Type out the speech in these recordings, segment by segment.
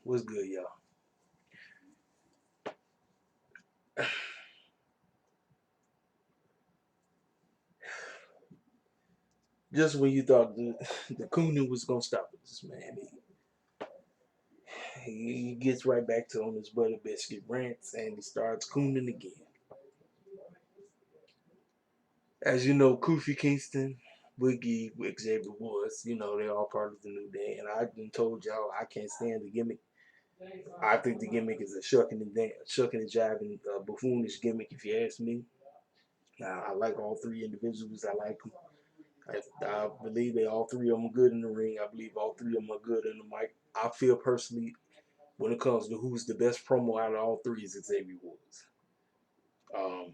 What's good, y'all? Just when you thought the Coonan was gonna stop this man, he gets right back to on his butter biscuit rants and he starts Coonan again. As you know, Kofi Kingston, Boogie, Xavier Woods, they're all part of the New Day, and I done told y'all I can't stand the gimmick. I think the gimmick is a shucking and jiving, buffoonish gimmick, if you ask me. I like all three individuals. I like them. I believe they all three of them are good in the ring. I believe all three of them are good in the mic. I feel personally, when it comes to who's the best promo out of all three, is Xavier Woods. Um,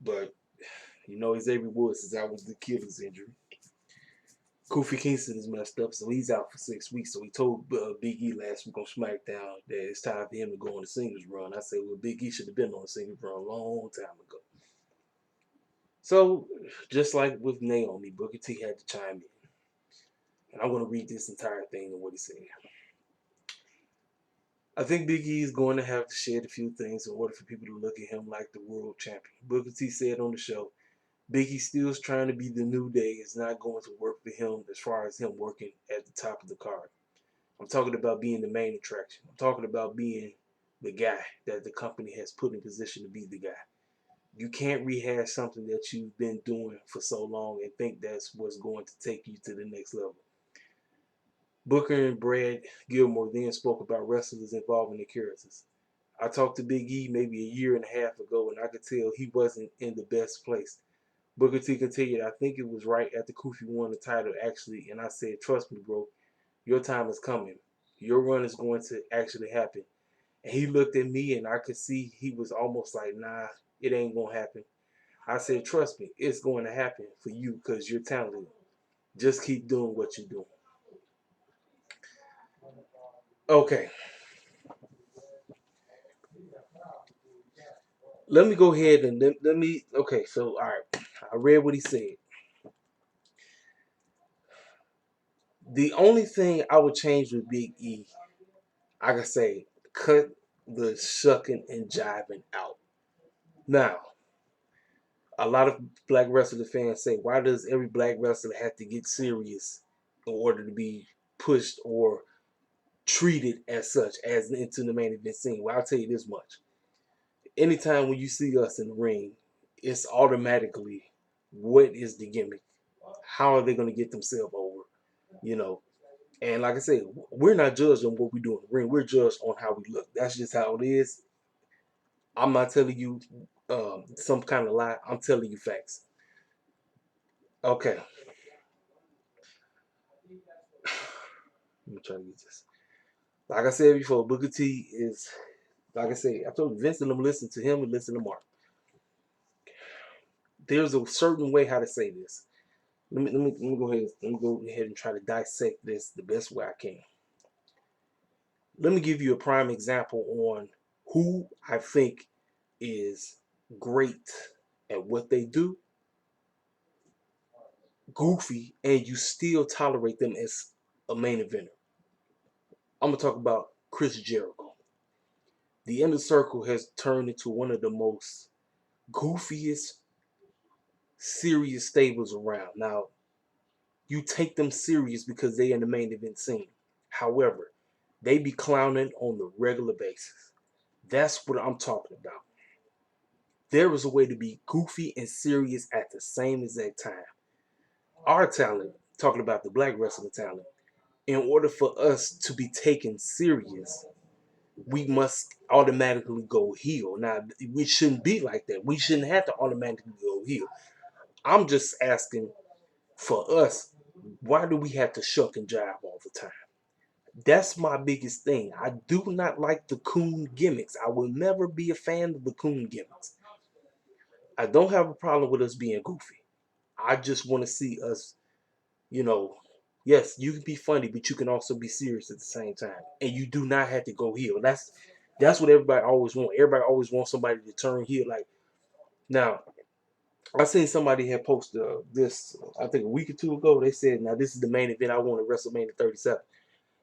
but Xavier Woods is out with the Achilles injury. Kofi Kingston is messed up, so he's out for 6 weeks. So he told Big E last week on SmackDown that it's time for him to go on a singles run. I said, well, Big E should have been on a singles run a long time ago. So, just like with Naomi, Booker T had to chime in. And I'm going to read this entire thing and what he said. I think Big E is going to have to shed a few things in order for people to look at him like the world champion. Booker T said on the show, Big E still trying to be the New Day is not going to work for him as far as him working at the top of the card. I'm talking about being the main attraction. I'm talking about being the guy that the company has put in position to be the guy. You can't rehash something that you've been doing for so long and think that's what's going to take you to the next level. Booker and Brad Gilmore then spoke about wrestlers involving the characters. I talked to Big E maybe a year and a half ago, and I could tell he wasn't in the best place. Booker T continued, I think it was right after Kofi won the title, actually, and I said, trust me, bro, your time is coming. Your run is going to actually happen. And he looked at me, and I could see he was almost like, nah, it ain't going to happen. I said, trust me, it's going to happen for you because you're talented. Just keep doing what you're doing. Okay, let me go ahead and let me. Okay, so all right, I read what he said. The only thing I would change with Big E, I could say, cut the shucking and jiving out. Now, a lot of black wrestling fans say, why does every black wrestler have to get serious in order to be pushed or treated as such as into the main event scene? Well, I'll tell you this much. Anytime when you see us in the ring, it's automatically what is the gimmick? How are they going to get themselves over? You know, and like I said, we're not judged on what we do in the ring. We're judged on how we look. That's just how it is. I'm not telling you some kind of lie. I'm telling you facts. Okay. Let me try to get this. Like I said before, Booker T is, like I said, I told Vince and them listen to him and listen to Mark. There's a certain way how to say this. Let me go ahead and try to dissect this the best way I can. Let me give you a prime example on who I think is great at what they do, goofy, and you still tolerate them as a main eventer. I'm gonna talk about Chris Jericho. The Inner Circle has turned into one of the most goofiest, serious stables around. Now, you take them serious because they in the main event scene. However, they be clowning on the regular basis. That's what I'm talking about. There is a way to be goofy and serious at the same exact time. Our talent, talking about the black wrestling talent, in order for us to be taken serious, we must automatically go heel. Now, we shouldn't be like that. We shouldn't have to automatically go heel. I'm just asking for us, why do we have to shuck and jive all the time? That's my biggest thing. I do not like the coon gimmicks. I will never be a fan of the coon gimmicks. I don't have a problem with us being goofy. I just want to see us, you know, yes, you can be funny, but you can also be serious at the same time. And you do not have to go heel. That's what everybody always wants. Everybody always wants somebody to turn heel. Like now, I seen somebody had posted this, I think a week or two ago. They said, "Now this is the main event I want at WrestleMania 37."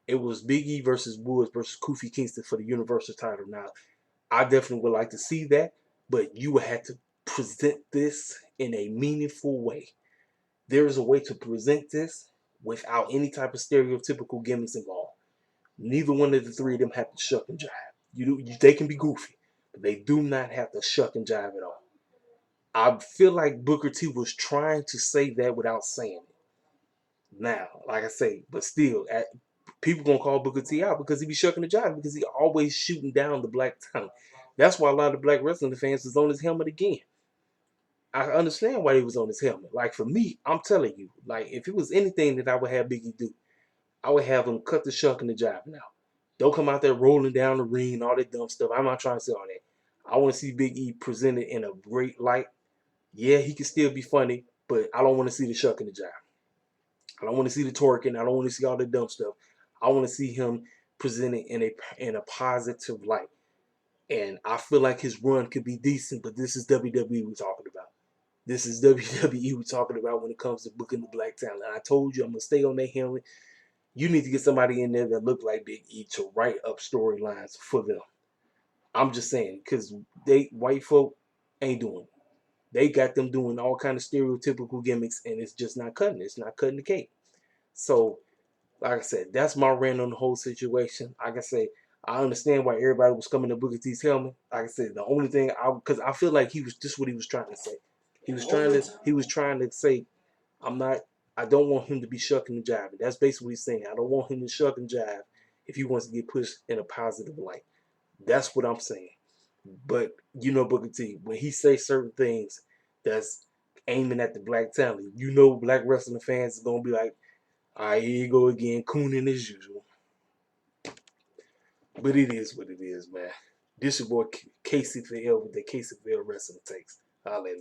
It was Big E versus Woods versus Kofi Kingston for the Universal title. Now, I definitely would like to see that, but you would have to present this in a meaningful way. There is a way to present this without any type of stereotypical gimmicks involved. Neither one of the three of them have to shuck and jive. They can be goofy, but they do not have to shuck and jive at all. I feel like Booker T was trying to say that without saying it. Now, like I say, but still, people gonna call Booker T out because he be shucking the jive because he always shooting down the black talent. That's why a lot of black wrestling fans is on his helmet again. I understand why he was on his helmet. Like for me, I'm telling you, like if it was anything that I would have Biggie do, I would have him cut the shuck and the jive now. Don't come out there rolling down the ring, all that dumb stuff. I'm not trying to say all that. I want to see Big E presented in a great light. Yeah, he can still be funny, but I don't want to see the shuck and the jive. I don't want to see the twerking. I don't want to see all the dumb stuff. I want to see him presented in a positive light. And I feel like his run could be decent, but this is WWE we're talking about. This is WWE we're talking about when it comes to booking the black talent. I told you I'm gonna stay on that helmet. You need to get somebody in there that look like Big E to write up storylines for them. I'm just saying, because white folk ain't doing it. They got them doing all kind of stereotypical gimmicks, and it's just not cutting. It's not cutting the cake. So, like I said, that's my rant on the whole situation. Like I say, I understand why everybody was coming to Booker T's helmet. Like I said, the only thing because I feel like he was just what he was trying to say. He was trying to say, I'm not. I don't want him to be shucking and jiving. That's basically what he's saying. I don't want him to shuck and jive if he wants to get pushed in a positive light. That's what I'm saying. But you know Booker T, when he says certain things that's aiming at the black talent, you know black wrestling fans is gonna be like, all right, here you go again, cooning as usual. But it is what it is, man. This your boy Casey Vale with the Casey Vale Wrestling Takes. I'll let